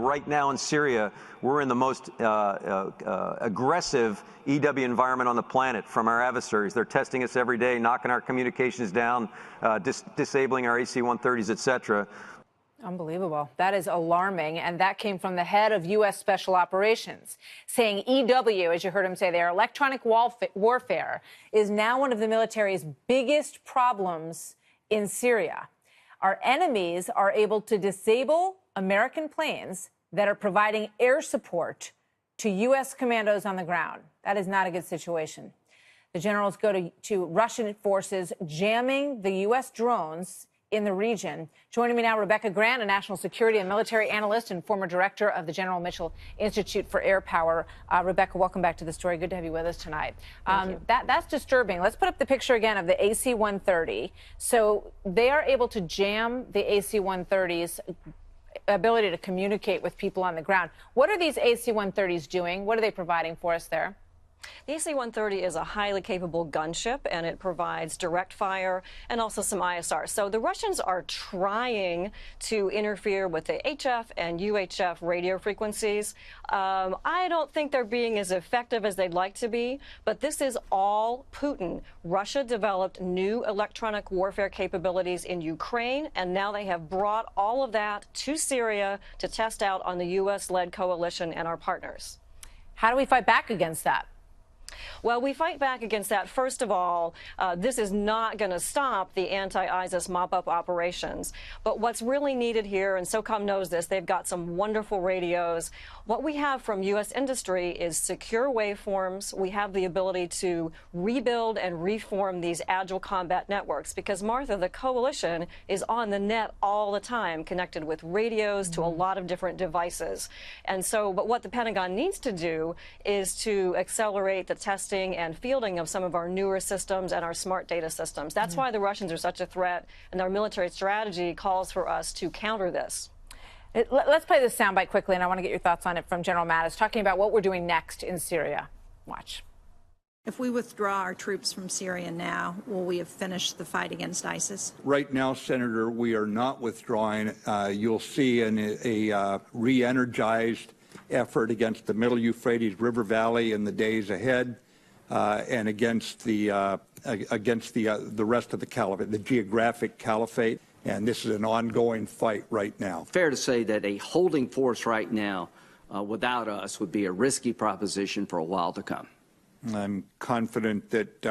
right now in Syria, we're in the most aggressive EW environment on the planet from our adversaries. They're testing us every day, knocking our communications down, disabling our AC-130s, et cetera. Unbelievable. That is alarming. And that came from the head of U.S. Special Operations, saying EW, as you heard him say there, electronic warfare, is now one of the military's biggest problems in Syria. Our enemies are able to disable American planes that are providing air support to U.S. commandos on the ground. That is not a good situation. The generals go to Russian forces jamming the U.S. drones in the region. Joining me now, Rebecca Grant, a national security and military analyst and former director of the General Mitchell Institute for Air Power. Rebecca, welcome back to the story. Good to have you with us tonight. That's disturbing. Let's put up the picture again of the AC-130. So they are able to jam the AC-130's ability to communicate with people on the ground. What are these AC-130s doing? What are they providing for us there? The AC-130 is a highly capable gunship, and it provides direct fire and also some ISR. So the Russians are trying to interfere with the HF and UHF radio frequencies. I don't think they're being as effective as they'd like to be, but this is all Putin. Russia developed new electronic warfare capabilities in Ukraine, and now they have brought all of that to Syria to test out on the U.S.-led coalition and our partners. How do we fight back against that? Well, we fight back against that. First of all, this is not going to stop the anti-ISIS mop-up operations. But what's really needed here, and SOCOM knows this, they've got some wonderful radios. What we have from U.S. industry is secure waveforms. We have the ability to rebuild and reform these agile combat networks because, Martha, the coalition is on the net all the time, connected with radios to a lot of different devices. And so, but what the Pentagon needs to do is to accelerate the testing and fielding of some of our newer systems and our smart data systems. That's why the Russians are such a threat, and our military strategy calls for us to counter this. Let's play this soundbite quickly, and I want to get your thoughts on it from General Mattis, talking about what we're doing next in Syria. Watch. If we withdraw our troops from Syria now, will we have finished the fight against ISIS? Right now, Senator, we are not withdrawing. You'll see a re-energized effort against the Middle Euphrates River Valley in the days ahead, and against the rest of the caliphate, the geographic caliphate. And this is an ongoing fight right now. Fair to say that a holding force right now without us would be a risky proposition for a while to come. I'm confident that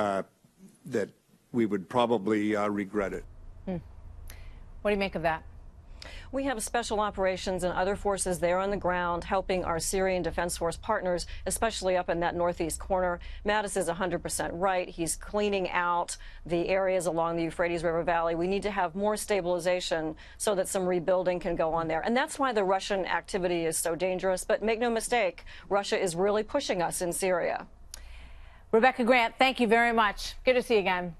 that we would probably regret it. What do you make of that? We have special operations and other forces there on the ground helping our Syrian Defense Force partners, especially up in that northeast corner. Mattis is 100% right. He's cleaning out the areas along the Euphrates River Valley. We need to have more stabilization so that some rebuilding can go on there. And that's why the Russian activity is so dangerous. But make no mistake, Russia is really pushing us in Syria. Rebecca Grant, thank you very much. Good to see you again.